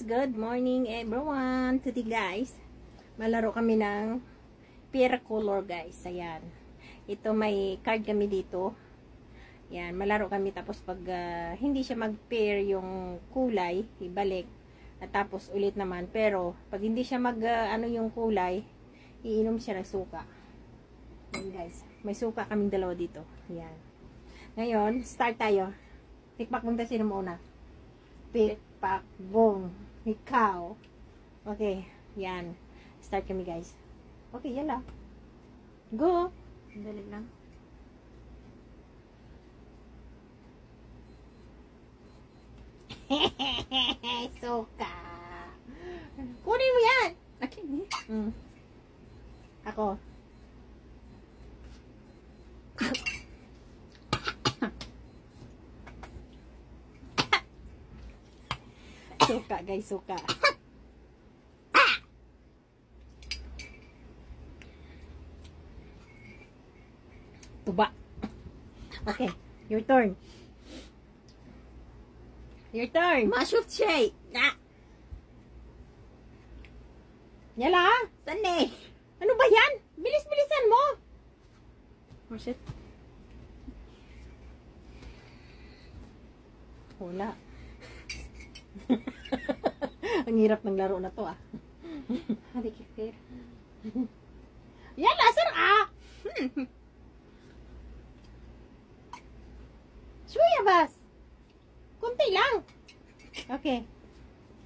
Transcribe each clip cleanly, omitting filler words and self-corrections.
Good morning everyone. Today guys, malaro kami ng pair color guys. Ayan. Ito may card kami dito. Yan, malaro kami tapos pag hindi siya mag-pair yung kulay, ibalik. At tapos ulit naman. Pero pag hindi siya ano yung kulay, iinom siya ng suka. Yan guys. May suka kaming dalawa dito. Yan. Ngayon, start tayo. Tikpak muna sino muna. Pikpak, boom. Ikaw. Okay. Yan. Start kami, guys. Okay, yala. Go. Dali lang. Suka. Kunin mo yan. Okay. Ako. Suka, guys, suka. Tuba. Okay, your turn. Your turn. Mashup Shay. Yala. Sunday. Ano ba yan? Bilis-bilisan mo. Oh shit. Wala. Ang hirap ng laro na to ah. Hadi kifir. Yala, sir ah. Shuya bas. Kunti lang. Okay.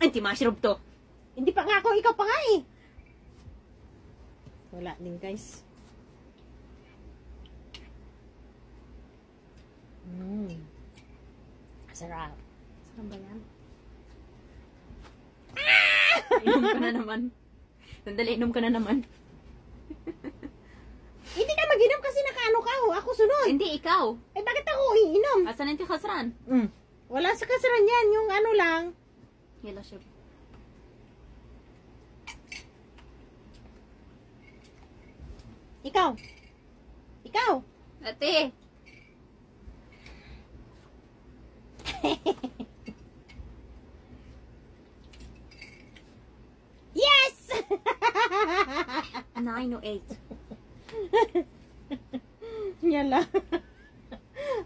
Anti mashrub to. Hindi pa nga ako, ikaw pa nga eh. Wala din guys. Sarap. Saan ba yan? Inom ka na naman. Sandali, inom ka na naman. Hindi ka mag-inom kasi nakaano ka oh. Ako sunod. Hindi, ikaw. Eh bakit ako iinom? Asan yung khasran? Wala sa kasaran yan. Yung ano lang. Yellow ship. Ikaw. Ikaw. Ate. Yes! 908. Yala.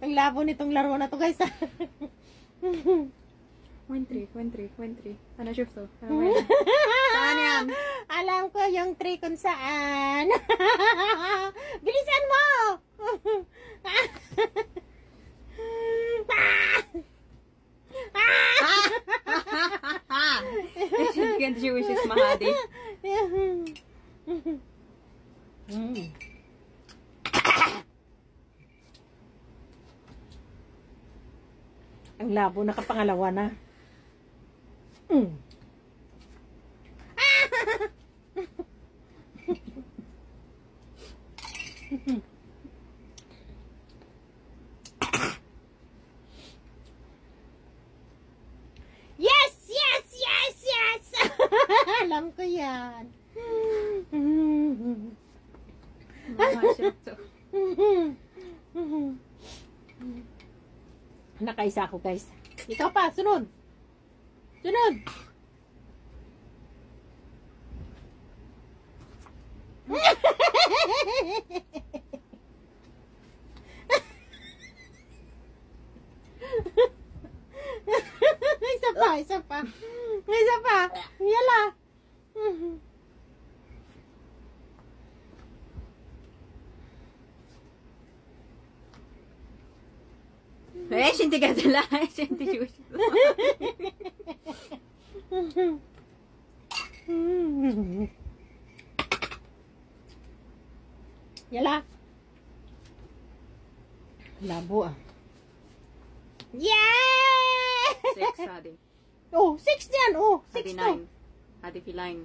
Ang labo nitong laro na to guys. 13. Ano ship to? Ano ba yan? Saan yan? Alam ko yung 3 kung saan. Bilisan mo! Can't you wish it's Mahadi? Ang labo, nakapangalawa na. Yes! Yes! Yes! Yes! Alam ko yan. Ship to. Nakaisa ako guys. Ikaw pa, sunod. Sunod. Isa pa, isa pa. Isa pa. Yala. Shinti ka dala. Shinti wish. Yala. Labo ah. Yeah! 6, Hadi. Oh, 6 yan. Oh, 6 Hadi to. 9. Hadi Filine.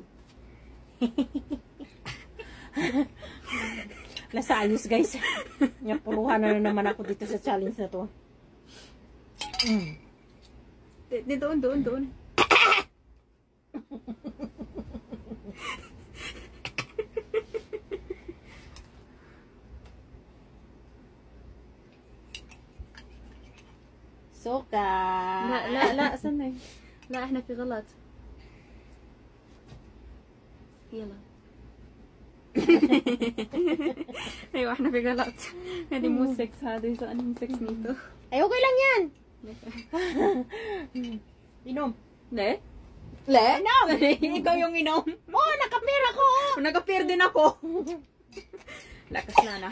Nasa ayos guys. Napuluhan na naman ako dito sa challenge na to. Doon. Suka. لا لا لا استني. لا احنا في غلط. يلا. ايوه احنا في غلط. هذه مو 6 هذه سؤال 6 nito. Ay, okay lang yan. Inom. Le? Le? Inom. Ikaw yung inom. Oh, nakapir ako. Nag-appear din ako. Lakas na na.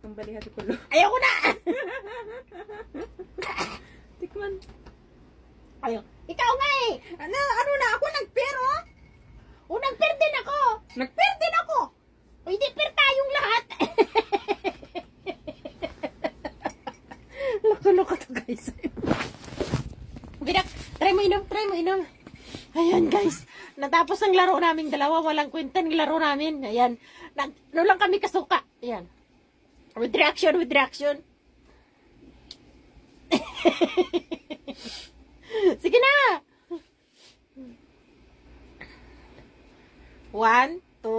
Kembali hati kulo. Ayoko na. Tikman. Ayaw. Ikaw nga eh. Ano na ako nag-pair oh? O, nag-pair din ako. Nag-pair din ako. O, hindi pair tayong lahat. Loko-loko to guys. Okay na. Try mo inom. Ayan guys. Natapos ang laro namin dalawa. Walang kwenta ng laro namin. Ayan. Ano lang kami kasuka. Ayan. With reaction. Sige na. 1, 2, 3.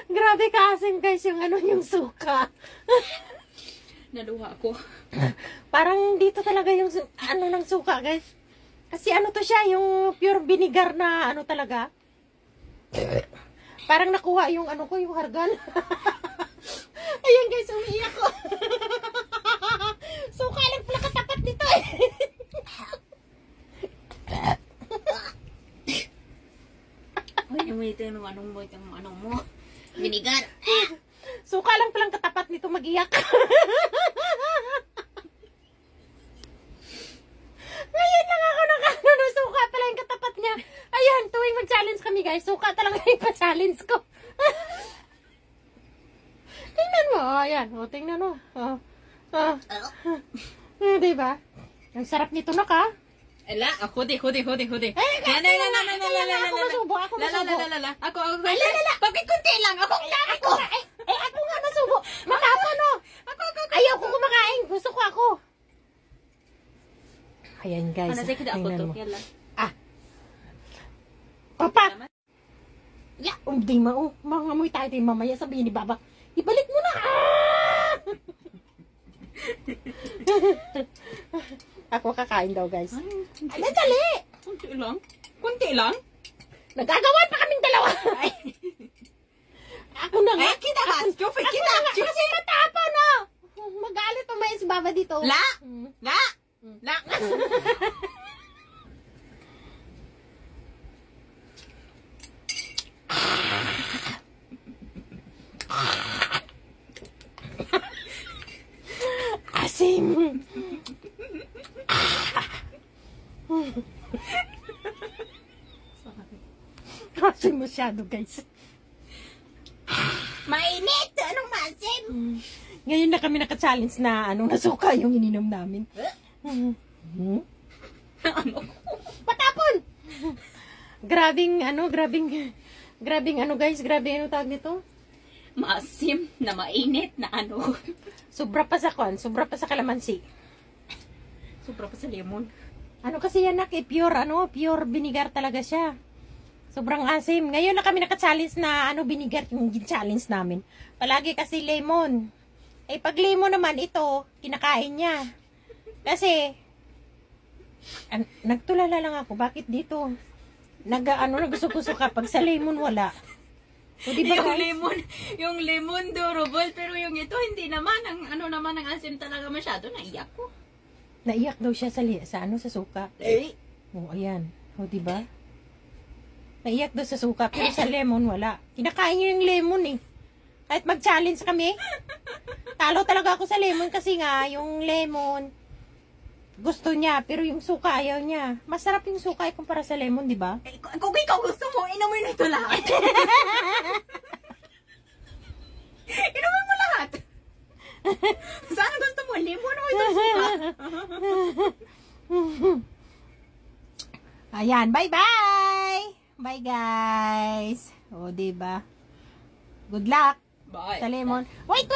Grabe kaasim guys yung yung suka. Naluha ako. Parang dito talaga yung ng suka guys. Kasi to siya, yung pure vinegar na talaga. Parang nakuha yung ko, yung hargal. Ayan guys, umiiyak ko. Suka lang pala katapat nito eh. Ay, naman yung anong mo. Vinegar. Suka lang palang katapat nito mag-iyak. Ngayon lang ako ng suka pala yung katapat niya. Ayan, tuwing mag-challenge kami guys, suka talaga yung pa-challenge ko. Tingnan mo, ayan, tingnan mo. Diba? Ang sarap nito na ka. Ala, ako di. Ako masubo. Ako. Bakit kunti lang? Ako nga masubo. Matapa no. Ayaw ko kumakain. Gusto ko ako. Ayan guys. Tingnan mo. Papa. Ya, di mangamoy tayo din mamaya. Sabihin ni Baba, ibalik mo na. Ako kakain daw guys. Ay, dali. Kunti lang? Nagagawan pa kaming dalawa. Ako na nga. Kita ba? Kasi matapa na. Magalit pa may si Baba dito. La. Asim. Asim masyado guys. Mainit! Anong maasim? Ngayon na kami naka-challenge na nasuka yung ininom namin. Patapon! Grabing guys, grabe tawag nito? Maasim na mainit na Sobra pa sa kalamansi. Sobra pa sa lemon. Kasi yan pure vinegar talaga siya. Sobrang asim. Ngayon na kami naka-challenge na vinegar yung challenge namin. Palagi kasi lemon. Pag lemon naman ito, kinakain niya. Kasi nagtulala lang ako, bakit dito? Naguso-guso ka pag sa lemon wala. O, diba, yung lemon durable, pero yung ito hindi naman ang asim talaga masyado. Naiyak ko. Naiyak daw siya sa suka. O, ayan. O, diba? Naiyak daw sa suka, pero sa lemon wala. Kinakain niya yung lemon eh. Kahit mag-challenge kami, talo talaga ako sa lemon kasi nga, yung lemon, gusto niya, pero yung suka ayaw niya. Masarap yung suka kumpara sa lemon, di ba? Kung ikaw gusto mo, inumin mo ito lahat. Inumin mo lahat. Saan gusto mo? Lemon o itong suka? Ayan, bye-bye! Bye guys! O, diba? Good luck! Bye! Sa lemon. Wait!